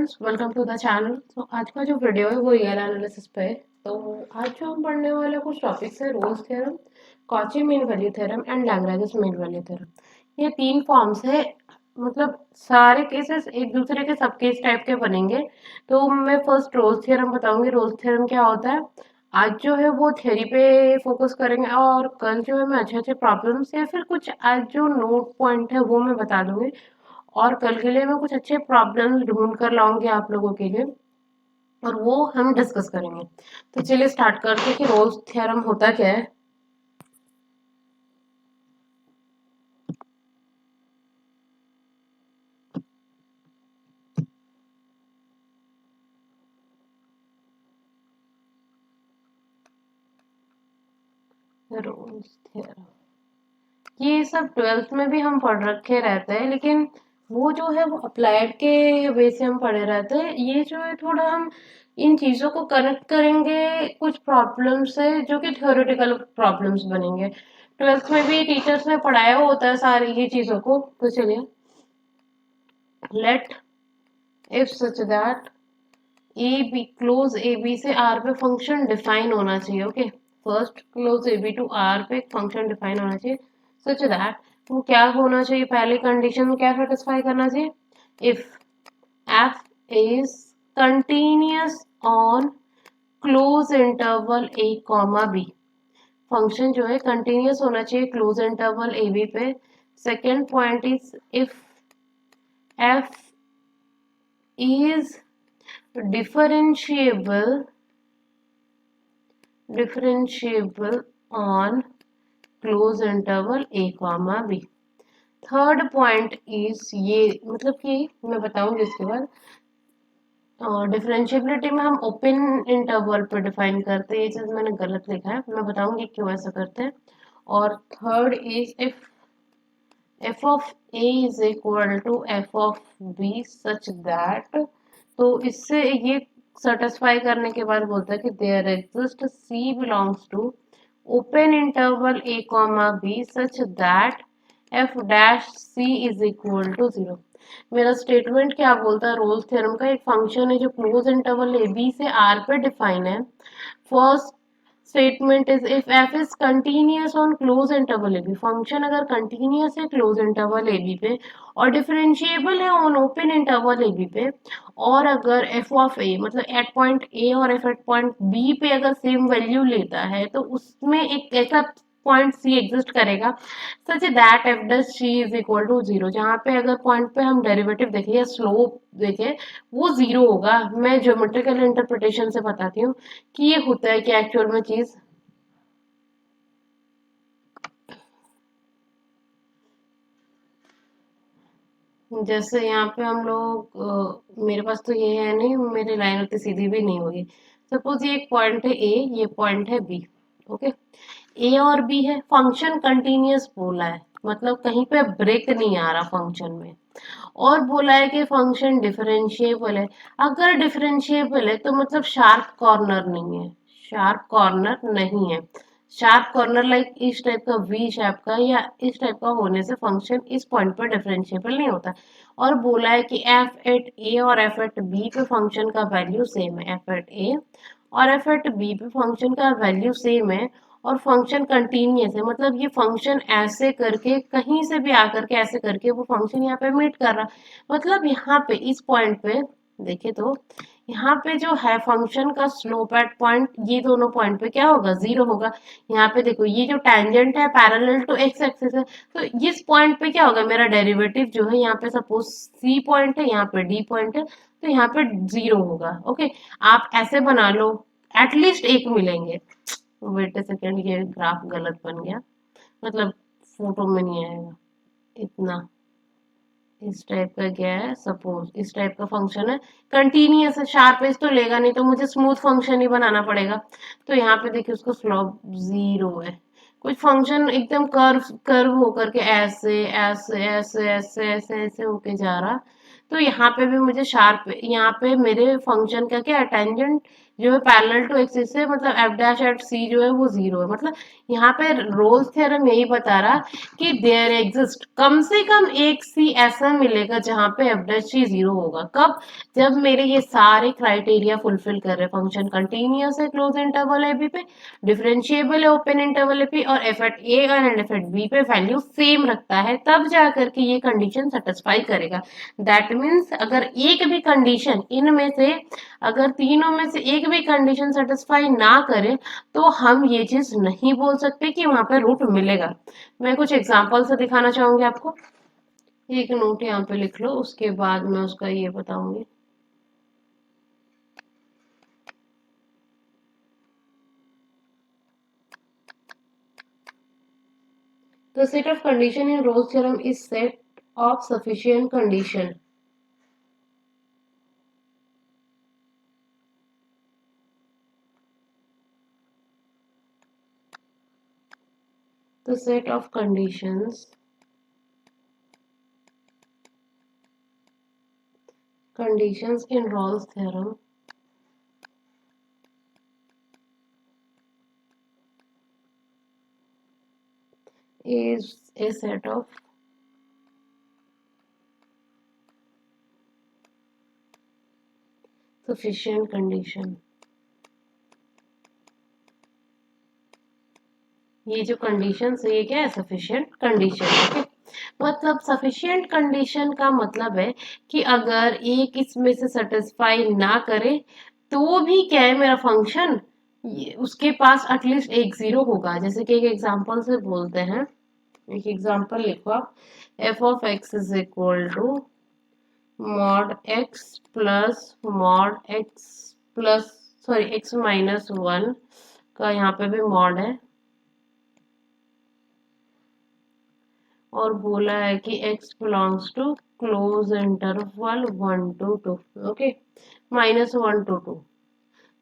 Friends, welcome to the channel. आज का जो वीडियो है वो रियल एनालिसिस पे है। तो आज जो हम पढ़ने वाले कुछ टॉपिक्स है: Rolle's theorem, Cauchy mean value theorem and Lagrange mean value theorem. ये तीन फॉर्म्स है, मतलब सारे केसेस एक दूसरे के सब केस टाइप के बनेंगे। तो मैं फर्स्ट रोल्स थ्योरम बताऊंगी। रोल्स थ्योरम क्या होता है, आज जो है वो थ्योरी पे फोकस करेंगे, और कल जो है मैं अच्छे अच्छे प्रॉब्लम्स या फिर कुछ आज जो नोट पॉइंट है वो मैं बता दूंगी। और कल के लिए मैं कुछ अच्छे प्रॉब्लम्स ढूंढ कर लाऊंगी आप लोगों के लिए, और वो हम डिस्कस करेंगे। तो चलिए स्टार्ट करते हैं कि रोल्स थ्योरम होता क्या है। रोल्स थ्योरम ये सब ट्वेल्थ में भी हम पढ़ रखे रहते हैं, लेकिन वो जो है वो अप्लाइड के वे से हम पढ़े रहते हैं। ये जो है थोड़ा हम इन चीजों को कनेक्ट करेंगे कुछ प्रॉब्लम से, जो कि थ्योरेटिकल प्रॉब्लम्स बनेंगे। ट्वेल्थ में भी टीचर्स ने पढ़ाया होता है सारी ये चीजों को। तो चलिए, let if such that A B, close A B से आर पे फंक्शन डिफाइन होना चाहिए। Okay, first close A B to R पे एक फंक्शन डिफाइन होना चाहिए सच दैट वो क्या होना चाहिए, पहली कंडीशन में क्या सेटिस्फाई करना चाहिए, if F is continuous on close interval A comma B. Function जो है कंटिन्यूअस होना चाहिए क्लोज इंटरवल ए बी पे। Second point is if F is differentiable on close interval a comma b। Third point is ये, मतलब कि मैं बताऊंगी इसके बाद। डिफरेंशिएबिलिटी में हम ओपन इंटरवल पर डिफाइन करते हैं, ये चीज मैंने गलत लिखा है, मैं बताऊंगी क्यों ऐसा करते हैं। और third is if f of a is equal to f of b such that, तो इससे ये सेटिस्फाई करने के बाद बोलता है कि there exist c belongs to open interval a comma b such that f dash c is equal to 0। मेरा स्टेटमेंट क्या बोलता है, रोल्स थ्योरम का एक फंक्शन है जो क्लोज इंटरवल ए बी से आर पे डिफाइन है। First statement is if F is continuous on close interval A B, function अगर कंटिन्यूअस है क्लोज इंटरवल ए बी पे और डिफरेंशिएबल है on open interval A B पे, और अगर एफ ऑफ ए मतलब एट पॉइंट ए और एफ एट पॉइंट बी पे अगर सेम वैल्यू लेता है, तो उसमें एक ऐसा पॉइंट सी एग्जिस्ट करेगा such that F dash C is equal to 0, जहाँ पे अगर पॉइंट पे हम डेरिवेटिव देखें या स्लोप देखें वो 0 होगा। मैं ज्योमेट्रिकल इंटरप्रिटेशन से बताती हूँ कि ये होता है कि एक्चुअल में चीज। जैसे यहाँ पे हम लोग मेरे पास तो ये है नहीं, मेरी लाइन उतनी सीधी भी नहीं होगी। सपोज ये एक पॉइंट है ए, ये पॉइंट है बी। ओके, ए और बी है, फंक्शन कंटिन्यूअस बोला है, मतलब कहीं पे ब्रेक नहीं आ रहा फंक्शन में। और बोला है कि फंक्शन डिफरेंशिएबल है। अगर डिफरेंशिएबल है तो मतलब शार्प कॉर्नर नहीं है, शार्प कॉर्नर नहीं है। शार्प कॉर्नर लाइक इस टाइप का वी शेप का या इस टाइप का होने से फंक्शन इस पॉइंट पर डिफरेंशिएबल नहीं होता। और बोला है कि एफ एट ए और एफ एट बी पे फंक्शन का वैल्यू सेम है, एफ एट ए और एफ एट बी पे फंक्शन का वैल्यू सेम है, और फंक्शन कंटिन्यूअस है, मतलब ये फंक्शन ऐसे करके कहीं से भी आकर के ऐसे करके वो फंक्शन यहाँ पे मीट कर रहा। मतलब यहाँ पे इस पॉइंट पे देखे तो यहाँ पे जो है फंक्शन का स्लोप एट पॉइंट, ये दोनों पॉइंट पे क्या होगा, 0 होगा। यहाँ पे देखो ये जो टेंजेंट है पैरेलल टू एक्स एक्सिस है, तो इस पॉइंट पे क्या होगा, मेरा डेरिवेटिव जो है यहाँ पे सपोज सी पॉइंट है, यहाँ पे डी पॉइंट है, तो यहाँ पे 0 होगा। ओके, आप ऐसे बना लो, एटलीस्ट एक मिलेंगे। वेट अ सेकेंड, ये ग्राफ गलत बन गया, मतलब फोटो में नहीं आएगा इतना। इस टाइप का क्या है, सपोज इस टाइप का फंक्शन है, कंटिन्यूअस है, शार्प एज तो लेगा नहीं, तो मुझे स्मूथ फंक्शन ही बनाना पड़ेगा। तो यहाँ पे देखिए उसका स्लोप 0 है। कुछ फंक्शन एकदम कर्व कर्व होकर के ऐसे ऐसे ऐसे ऐसे ऐसे ऐसे होके जा रहा, तो यहाँ पे भी मुझे शार्प, यहाँ पे मेरे फंक्शन का क्या है, टेंजेंट जो है पैरेलल टू एक्सिस से, मतलब एफ डैश एट सी जो है वो जीरो है। मतलब यहाँ पे रोल्स थ्योरम यही बता रहा कि देयर एग्जिस्ट कम से कम एक सी ऐसा मिलेगा जहां पे एफ डैश सी जीरो होगा। कब? जब मेरे ये सारे क्राइटेरिया फुलफिल कर रहे, फंक्शन कंटिन्यूअस है क्लोज इंटरवल ए बी पे, डिफरेंशिएबल है ओपन इंटरवल ए पी, और F at A and F at B पे वैल्यू सेम रखता है, तब जा करके ये कंडीशन सेटिस्फाई करेगा। दैट मीन्स अगर एक भी कंडीशन इनमें से, अगर तीनों में से एक भी कंडीशन सेटिस्फाई ना करे, तो हम ये चीज नहीं बोल सकते कि वहां पे रूट मिलेगा। मैं कुछ एग्जांपल से दिखाना चाहूंगी आपको। एक नोट यहाँ पे लिख लो, उसके बाद मैं उसका ये बताऊंगी। The set of condition in Rolle's theorem is set of sufficient condition. The set of conditions in Rolle's theorem is a set of sufficient condition. ये जो कंडीशन है ये क्या है, सफिशिएंट कंडीशन। ओके, मतलब सफिशिएंट कंडीशन का मतलब है कि अगर एक इसमें से सेटिस्फाई ना करे तो भी क्या है, मेरा फंक्शन उसके पास एटलीस्ट एक जीरो होगा। जैसे कि एक एग्जांपल से बोलते हैं, एक एग्जांपल लिखो आप, F of X is equal to mod X plus sorry X minus one का यहाँ पे भी मॉड है, और बोला है कि x belongs to close interval 1 to 2, okay, -1 to 2।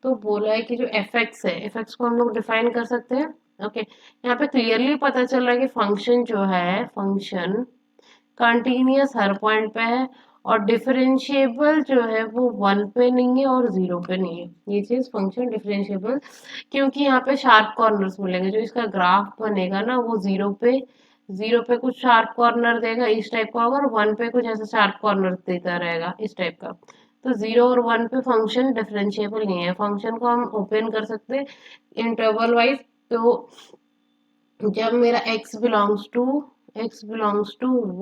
तो बोला है कि जो fx है, fx को हम लोग डिफाइन कर सकते हैं। ओके, यहाँ पे क्लियरली पता चल रहा है कि फंक्शन जो है, फंक्शन कंटिन्यूअस हर पॉइंट पे है, और डिफरेंशिएबल जो है वो 1 पे नहीं है और 0 पे नहीं है। ये चीज फंक्शन डिफरेंशिएबल, क्योंकि यहाँ पे शार्प कॉर्नर्स मिलेंगे, जो इसका ग्राफ बनेगा ना वो 0 पे कुछ शार्प कॉर्नर देगा इस टाइप का होगा, और 1 पे कुछ ऐसा शार्प कॉर्नर देता रहेगा इस टाइप का। तो 0 और 1 पे फंक्शन डिफरेंशिएबल नहीं है। फंक्शन को हम ओपन कर सकते हैं इंटरवल वाइज। तो जब मेरा x बिलोंग्स टू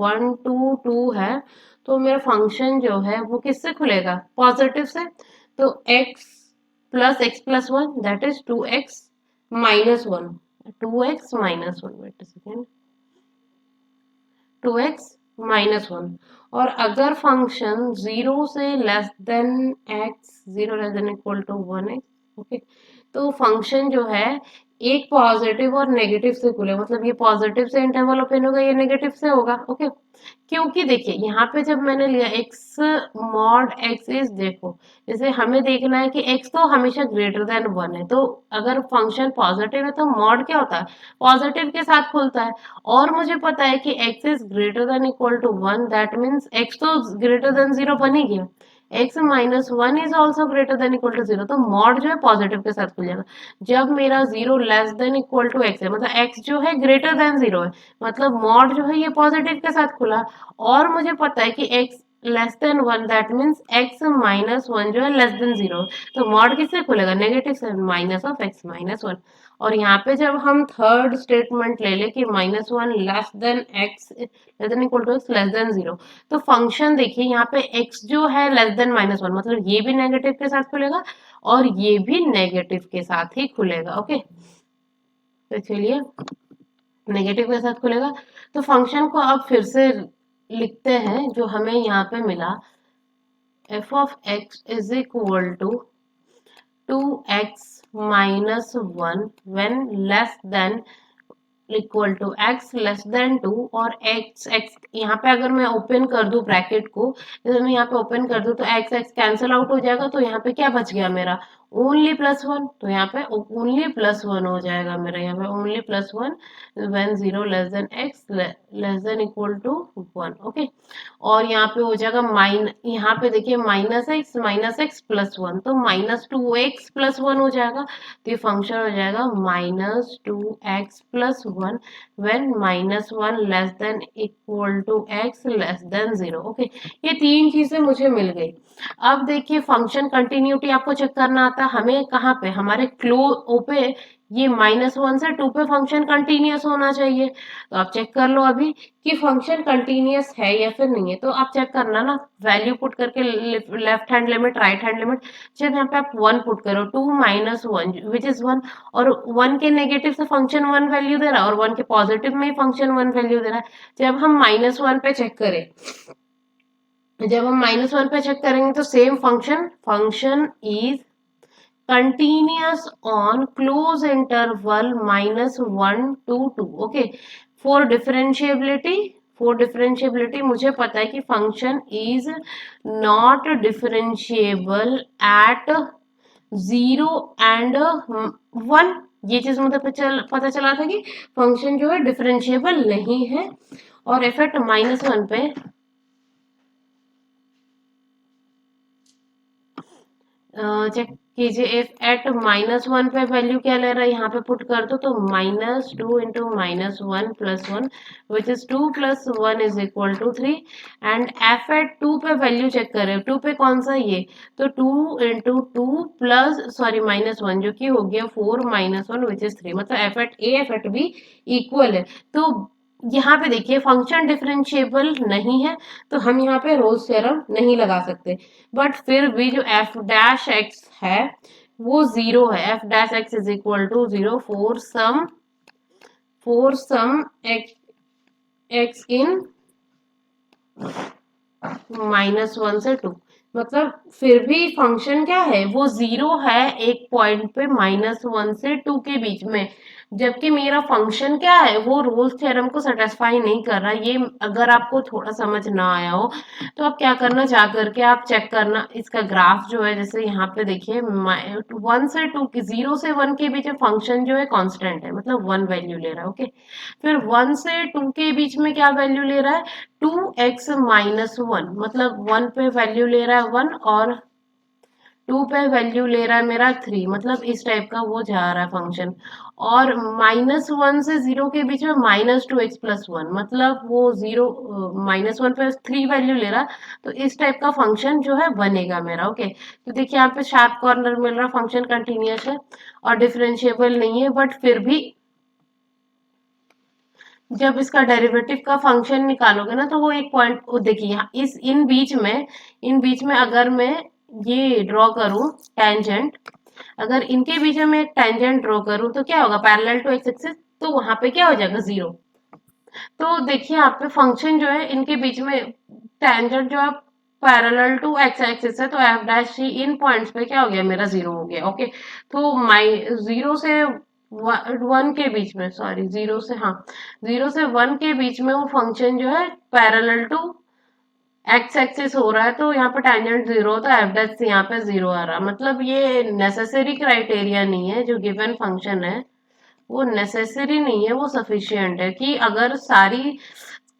1 to 2 है, तो मेरा फंक्शन जो है वो किससे खुलेगा, पॉजिटिव से। तो x+x+1 that is 2x-1, 2x-1, wait a second, 2x-1। और अगर फंक्शन 0 1x, ओके, तो फंक्शन जो है एक पॉजिटिव और नेगेटिव से खुले, मतलब ये पॉजिटिव से इंटरवल ओपन होगा, ये नेगेटिव से होगा। ओके, क्योंकि देखिए यहाँ पे जब मैंने लिया x मॉड x इज, देखो जैसे हमें देखना है कि x तो हमेशा ग्रेटर देन 1 है, तो अगर फंक्शन पॉजिटिव है तो मॉड क्या होता है, पॉजिटिव के साथ खुलता है। और मुझे पता है कि x is greater than equal to 1, that means x तो ग्रेटर देन 0 बन ही गया, x-1 is also greater than equal to 0, तो मॉड जो है पॉजिटिव के साथ खुल जाएगा। जब मेरा 0 less than equal to x है, मतलब x जो है ग्रेटर देन 0 है, मतलब मॉड जो है ये पॉजिटिव के साथ खुला। और मुझे पता है कि x less then 1, that means x-1 जो है लेस देन 0, तो मॉड किससे खुलेगा, नेगेटिव से, माइनस ऑफ x-1। और यहाँ पे जब हम थर्ड स्टेटमेंट ले ले कि -1 less than x less than equal to x less than 0, तो फंक्शन देखिए यहाँ पे x जो है लेस देन -1, मतलब ये भी नेगेटिव के साथ खुलेगा और ये भी नेगेटिव के साथ ही खुलेगा। ओके, तो चलिए नेगेटिव के साथ खुलेगा। तो फंक्शन को अब फिर से लिखते हैं जो हमें यहाँ पे मिला, F of X is equal to 2x-1 when less than equal to x less than 2, और x यहाँ पे अगर मैं ओपन कर दूं ब्रैकेट को, जैसे मैं यहाँ पे ओपन कर दूं तो x कैंसिल आउट हो जाएगा, तो यहाँ पे क्या बच गया मेरा, ओनली प्लस वन, तो यहाँ पे ओनली प्लस वन हो जाएगा मेरा, यहाँ पे only plus one when zero less than X less than equal to one. Okay, और यहाँ पे हो जाएगा यहाँ पे देखिए माइनस एक्स प्लस वन, तो minus two X plus one हो जाएगा, तो ये फंक्शन हो जाएगा minus two X plus one when minus one less than equal to X less than zero. Okay, ये तीन चीजें मुझे मिल गई। अब देखिए फंक्शन कंटिन्यूटी आपको चेक करना आता है हमें, कहाँ पे, हमारे ओ पे, ये माइनस वन से टू पे फंक्शन कंटिन्यूअस होना चाहिए। तो आप चेक कर लो अभी कि फंक्शन कंटिन्यूअस है या फिर नहीं है। तो आप चेक करना ना, वैल्यू पुट करके left hand limit right hand limit, जब यहाँ पे आप वन पुट करो, two minus one which is one, और वन के नेगेटिव से फंक्शन वन वैल्यू दे रहा है और वन के पॉजिटिव में ही फंक्शन वन वैल्यू दे रहा है। जब हम माइनस वन पे चेक करें, जब हम माइनस वन पे चेक करेंगे तो same function is continuous on close interval minus 1 to 2। Okay, for differentiability मुझे पता है कि function is not differentiable eight zero and one. ये चीज मुझे पता चला था कि फंक्शन जो है डिफरेंशिएबल नहीं है। और एफ एट माइनस वन पे चेक कीजिए, इफ एट माइनस वन पे वैल्यू क्या ले रहा है, यहाँ पे पुट कर दो, तो minus two into minus one plus one which is two plus one is equal to three. And F at two पे वैल्यू चेक करें, टू पे कौन सा ये, तो two into two plus sorry minus one, जो कि हो गया four minus one which is three, मतलब F at A F at B equal है। तो यहाँ पे देखिए फंक्शन डिफरेंशिएबल नहीं है, तो हम यहाँ पे रोल्स थ्योरम नहीं लगा सकते। बट फिर भी जो एफ डैश एक्स है वो जीरो है, F dash X is equal to zero for some X in minus one से टू, मतलब फिर भी फंक्शन क्या है, वो जीरो है एक पॉइंट पे माइनस वन से टू के बीच में, जबकि मेरा फंक्शन क्या है, वो रोल्स थ्योरम को सेटिस्फाई नहीं कर रहा। ये अगर आपको थोड़ा समझ ना आया हो तो आप क्या करना, जा करके आप चेक करना इसका ग्राफ जो है, जैसे यहाँ पे देखिए वन से टू की, जीरो से वन के बीच में फंक्शन जो है कांस्टेंट है, मतलब वन वैल्यू ले रहा है। ओके, फिर वन से टू के बीच में क्या वैल्यू ले रहा है, टू एक्स माइनस वन, मतलब वन पे वैल्यू ले रहा है वन और टू पे वैल्यू ले रहा है मेरा थ्री, मतलब इस टाइप का वो जा रहा है फंक्शन। और माइनस वन से जीरो के बीच में minus two X plus one, मतलब वो जीरो माइनस वन पे थ्री वैल्यू ले रहा, तो इस टाइप का फंक्शन जो है बनेगा मेरा। ओके, तो देखिए यहाँ पे शार्प कॉर्नर मिल रहा, फंक्शन कंटिन्यूअस है और डिफरेंशिएबल नहीं है, बट फिर भी जब इसका डेरिवेटिव का फंक्शन निकालोगे ना, तो वो एक पॉइंट, वो देखिए यहाँ इस इन बीच में अगर मैं ये ड्रॉ करूं टेंजेंट, अगर इनके बीच में एक टेंजेंट ड्रॉ करूं तो क्या होगा, पैरेलल टू एक्स एक्सिस, तो वहां पे क्या हो जाएगा, जीरो। तो देखिए यहाँ पे फंक्शन जो है इनके बीच में टेंजेंट जो है पैरेलल टू एक्स एक्सिस है, तो एफ डैश सी इन पॉइंट्स पे क्या हो गया, मेरा जीरो हो गया। ओके, तो माई जीरो से वन के बीच में, सॉरी जीरो से, हाँ जीरो से वन के बीच में वो फंक्शन जो है पैरेलल टू एक्स एक्सिस हो रहा है, तो यहाँ पे टेंजेंट जीरो, तो एफ डैश सी यहाँ पे जीरो आ रहा है। मतलब ये नेसेसरी क्राइटेरिया नहीं है, जो गिवन फंक्शन है वो नेसेसरी नहीं है, वो सफिशियंट है कि अगर सारी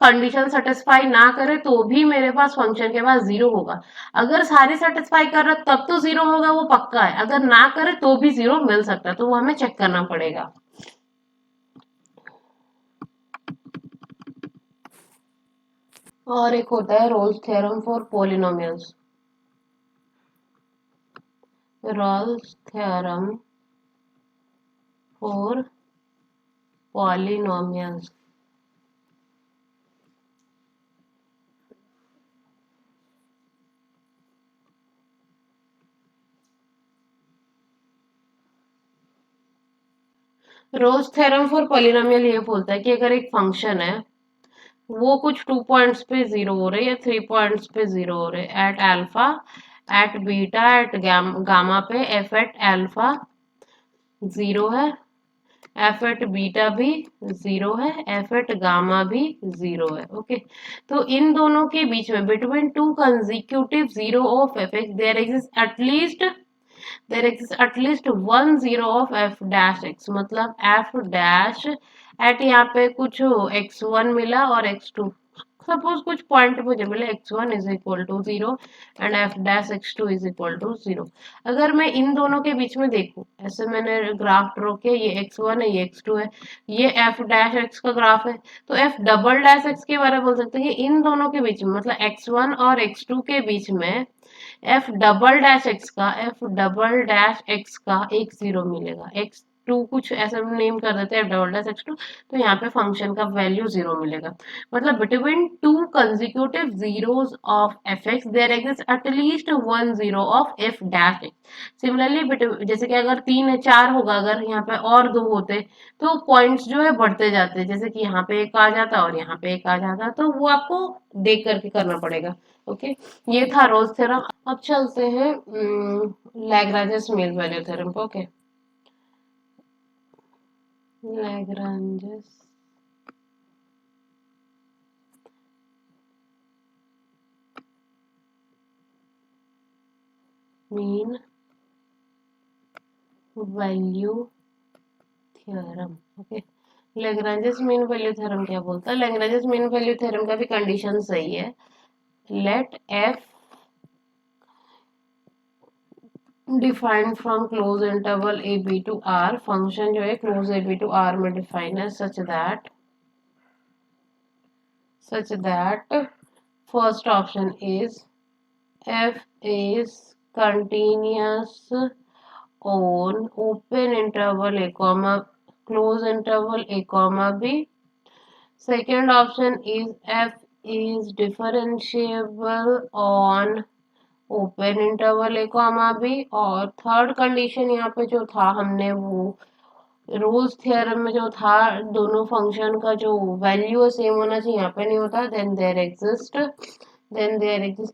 कंडीशन सेटिस्फाई ना करे तो भी मेरे पास फंक्शन के पास जीरो होगा। अगर सारी सेटिस्फाई कर रहा तब तो जीरो होगा, वो पक्का है। अगर ना करे तो भी जीरो मिल सकता है, तो वो हमें चेक करना पड़ेगा। और एक होता है Rolle's theorem for polynomials, Rolle's theorem for polynomials. Rolle's theorem for polynomial ये बोलता है कि अगर एक फंक्शन है वो कुछ टू पॉइंट्स पे जीरो हो रहे या थ्री पॉइंट्स पे जीरो हो रहे, at alpha, at beta, at gamma पे एफ एट अल्फा जीरो है, एफ एट बीटा भी जीरो है, एफ एट गामा भी जीरो है। ओके, तो इन दोनों के बीच में between two consecutive zero of F X there exist at least there exist at least one zero of F dash X, मतलब एफ डैश एट यहाँ पे कुछ एक्स वन मिला और एक्स टू, सपोज कुछ पॉइंट मुझे मिले X one is equal to zero and F dash X two is equal to zero. अगर मैं इन दोनों के बीच में देखूं, ऐसे मैंने ग्राफ ड्रॉ किया, ये एक्स वन है ये एक्स टू है, ये एफ डैश एक्स का ग्राफ है, तो एफ डबल डैश एक्स के बारे में बोल सकते हैं कि इन दोनों के बीच में, मतलब एक्स वन और एक्स टू के बीच में एफ डबल डैश एक्स का एक जीरो मिलेगा, एक्स टू कुछ ऐसा नेम कर देते हैं F double dash X two, तो यहाँ पे फंक्शन का वैल्यू जीरो मिलेगा। मतलब between two consecutive zeros of F X there exist at least one zero of F dash X. Similarly जैसे कि अगर तीन है चार होगा, अगर यहाँ पे और दो होते तो पॉइंट्स जो है बढ़ते जाते, जैसे कि यहाँ पे एक आ जाता और यहाँ पे एक आ जाता, तो वो आपको देख करके करना पड़ेगा। ओके, ये था रोल्स थ्योरम। अब चलते हैं लैग्रांजेस मीन वैल्यू थ्योरम पे। Okay, Lagrange's mean value theorem. Okay, Lagrange's mean value theorem क्या बोलता है? लैग्रांजेस मीन वैल्यू थ्योरम का भी कंडीशन सही है। Let F defined from close interval A B to R, function जो है close A B to R में डिफाइन है such that first option is f is continuous on open interval a comma close interval a comma b. Second option is f is differentiable on open interval A comma B. और third condition यहाँ पे जो था हमने वो Rolle's theorem में जो था, दोनों फंक्शन का जो वैल्यू है सेम होना चाहिए, यहाँ पे नहीं होता। Then there exist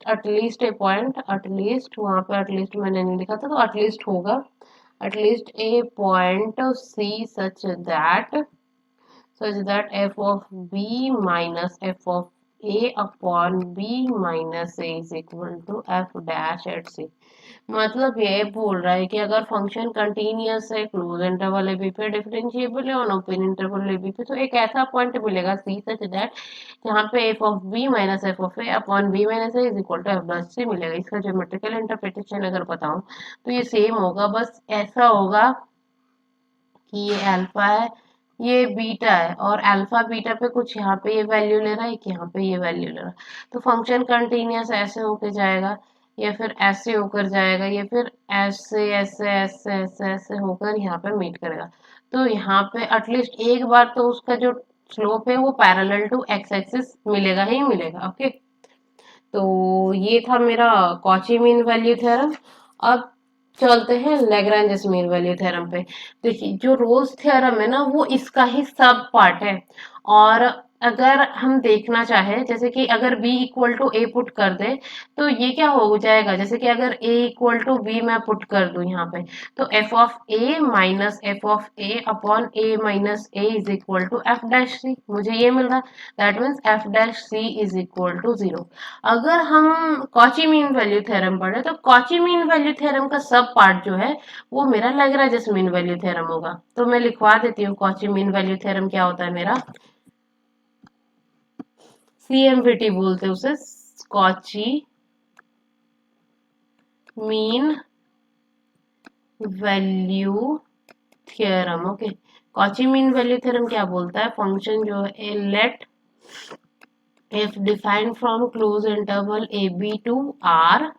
at least a point, at least वहाँ पे एटलीस्ट मैंने नहीं लिखा था तो एटलीस्ट होगा, at least a point C such that f of b minus f of a upon b minus a is equal to f dash at c। मतलब ये बोल रहा है कि अगर फंक्शन कंटिन्यूअस है, क्लोज इंटरवल ए बी पे डिफरेंशिएबल है और ओपन इंटरवल ए बी पे, तो एक ऐसा पॉइंट मिलेगा सी सच दैट जहाँ पे F of B minus F of A upon B minus A is equal to F dash C मिलेगा। इसका ज्योमेट्रिकल इंटरप्रिटेशन अगर बताऊं तो ये सेम होगा, बस ऐसा होगा कि ये अल्फा है ये बीटा है और अल्फा बीटा पे कुछ यहाँ पे ये वैल्यू ले रहा है कि यहाँ पे ये वैल्यू ले रहा है, तो फंक्शन कंटिन्यूअस ऐसे होके जाएगा या फिर ऐसे होकर जाएगा या फिर ऐसे ऐसे ऐसे ऐसे ऐसे होकर यहाँ पे मीट करेगा। तो यहाँ पे एटलीस्ट एक बार तो उसका जो स्लोप है वो पैरेलल टू एक्स एक्सिस मिलेगा ही मिलेगा। ओके, तो ये था मेरा कॉची मीन वैल्यू थ्योरम। अब चलते हैं लैग्रांज मीन वैल्यू थ्योरम पे। देखिए जो रोल्स थ्योरम है ना वो इसका ही सब पार्ट है, और अगर हम देखना चाहे जैसे कि अगर b equal to A put कर दे तो ये क्या हो जाएगा, जैसे कि अगर a इक्वल टू बी मैं पुट कर दूं यहाँ पे, तो f of a minus F of a upon a minus a is equal to F dash C, मुझे ये मिल रहा, that means F dash C is equal to zero. अगर हम कॉची मीन वैल्यू थ्योरम पढ़े तो कॉची मीन वैल्यू थ्योरम का सब पार्ट जो है वो मेरा लैग्रांज मीन वैल्यू थ्योरम होगा। तो मैं लिखवा देती हूँ कॉची मीन वैल्यू थ्योरम क्या होता है मेरा, CMVT बोलते हैं उसे, Cauchy mean value theorem. Okay, Cauchy mean value theorem क्या बोलता है, फंक्शन जो है late if defined from close interval ab to r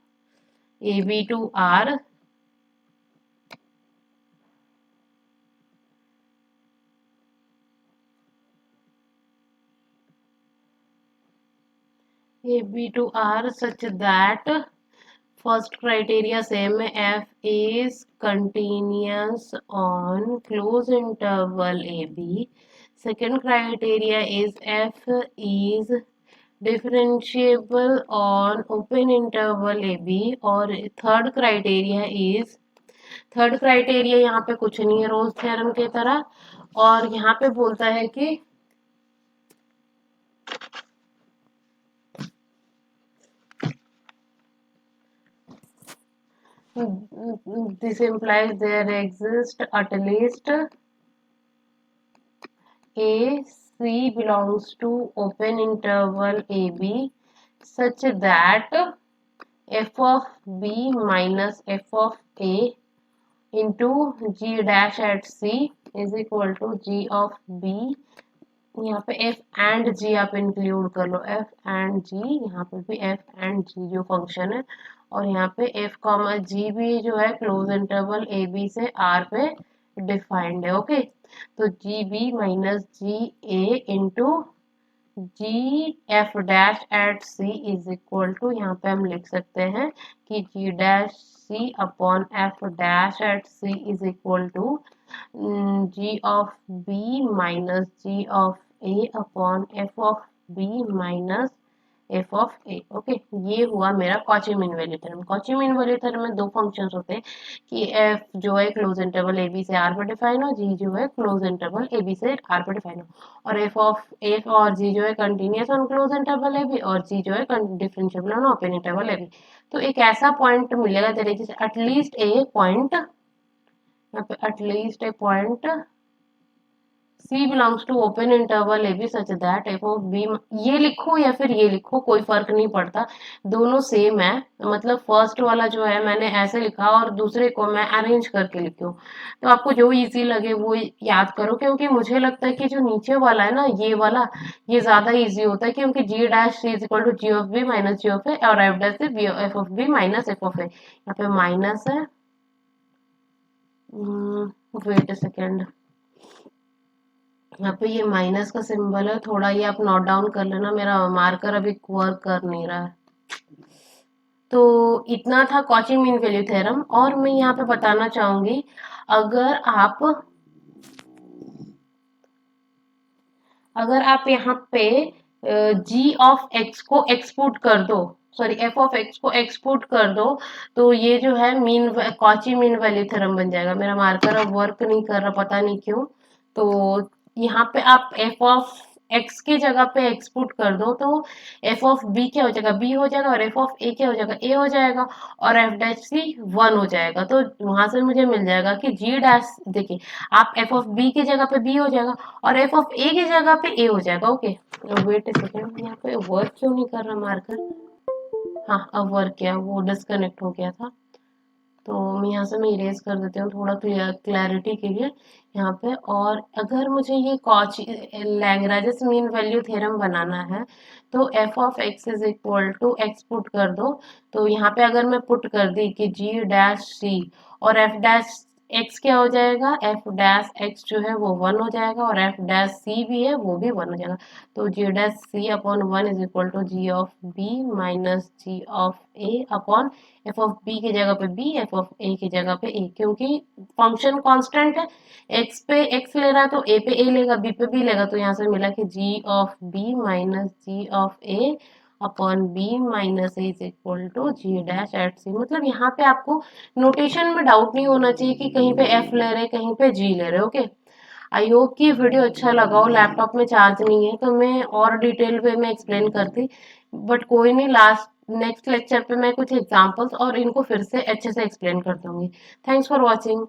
ab to r ab to r such that first criteria same है, f is continuous on close interval ab, second criteria is f is differentiable on open interval ab, और third criteria यहाँ पे कुछ नहीं है Rolle's theorem के तरह, और यहाँ पे बोलता है कि This implies there exists at least a C belongs to open interval AB such that f of B minus f of A into G dash at C is equal to G of B। यहाँ पे f and g आप include कर लो, f and g, यहाँ पे भी f and g जो function है, और यहाँ पे f कॉमा g भी जो है क्लोज इंटरवल ए बी से r पे डिफाइंड है। ओके, तो G B minus G A into G F dash at C is equal to, यहाँ पे हम लिख सकते हैं कि G dash C upon F dash at C is equal to G of B minus G of A upon F of B minus F of A. Okay, ये हुआ मेरा Cauchy mean value theorem. Cauchy mean value theorem में दो functions होते हैं कि F जो है क्लोज इंटरवल ए बी से आर पर डिफाइन हो, जी जो है क्लोज इंटरवल ए बी से आर पर डिफाइन हो, और एफ और जी जो है continuous on close interval A B, और जी जो है differentiable on open interval A B. तो एक ऐसा पॉइंट मिलेगा तेरे जैसे एटलीस्ट ए पॉइंट, यहाँ पे at least a point C belongs to open interval AB such that f of B, ये लिखो या फिर ये लिखो कोई फर्क नहीं पड़ता, दोनों सेम है। मतलब फर्स्ट वाला जो है मैंने ऐसे लिखा और दूसरे को मैं अरेंज करके लिखी हूँ, तो आपको जो इजी लगे वो याद करो, क्योंकि मुझे लगता है कि जो नीचे वाला है ना ये वाला, ये ज्यादा इजी होता है, क्योंकि G dash C is equal to G of B minus G of A और F dash C F of B minus F of A. यहाँ पे माइनस है, वेट अ सेकेंड, यहाँ पे ये माइनस का सिंबल है, थोड़ा ये आप नोट डाउन कर लेना, मेरा मार्कर अभी वर्क कर नहीं रहा है। तो इतना था कॉची मीन वैल्यू थ्योरम। और मैं यहाँ पे बताना चाहूंगी, अगर आप यहाँ पे जी ऑफ एक्स को एक्सपोर्ट कर दो, सॉरी एफ ऑफ एक्स को एक्सपोर्ट कर दो, तो ये जो है कॉची मीन वैल्यू थ्योरम बन जाएगा। मेरा मार्कर अब वर्क नहीं कर रहा, पता नहीं क्यों। तो यहाँ पे आप एफ ऑफ एक्स की जगह पे एक्सपोर्ट कर दो, तो एफ ऑफ बी क्या हो जाएगा, बी हो जाएगा, और एफ ऑफ ए क्या हो जाएगा, ए हो जाएगा, और एफ डैश सी 1 हो जाएगा। तो वहां से मुझे मिल जाएगा कि जी डैश, देखिए आप एफ ऑफ बी की जगह पे बी हो जाएगा और एफ ऑफ ए की जगह पे ए हो जाएगा। ओके, वेट अ सेकेंड, यहाँ पे वर्क क्यों नहीं कर रहा मार्कर, हाँ अब वर्क किया, वो डिस्कनेक्ट हो गया था। तो मैं यहाँ से मैं इरेज कर देती हूँ थोड़ा क्लैरिटी के लिए यहाँ पे। और अगर मुझे ये Cauchy Lagrange mean value theorem बनाना है, तो F of X is equal to X put कर दो। तो यहाँ पे अगर मैं पुट कर दी कि जी डैश सी और एफ डैश एक्स क्या हो जाएगा, एफ डैश एक्स जो है वो 1 हो जाएगा, और एफ डैश सी भी है वो भी 1 हो जाएगा। तो G dash C upon 1 is equal to G of B minus G of A upon F of B की जगह पे बी, एफ ऑफ ए की जगह पे ए, क्योंकि फंक्शन कांस्टेंट है, एक्स पे एक्स ले रहा है तो ए पे ए लेगा, बी पे बी लेगा। तो यहाँ से मिला कि G of B minus G of A upon B minus A is equal to G dash at C. मतलब यहाँ पे आपको नोटेशन में डाउट नहीं होना चाहिए कि कहीं पे एफ ले रहे कहीं पे जी ले रहे। ओके, आई होप कि वीडियो अच्छा लगा हो। लैपटॉप में चार्ज नहीं है तो मैं और डिटेल वे में एक्सप्लेन करती, बट कोई नहीं, लास्ट नेक्स्ट लेक्चर पे मैं कुछ एग्जांपल्स और इनको फिर से अच्छे से एक्सप्लेन कर दूंगी। Thanks for watching.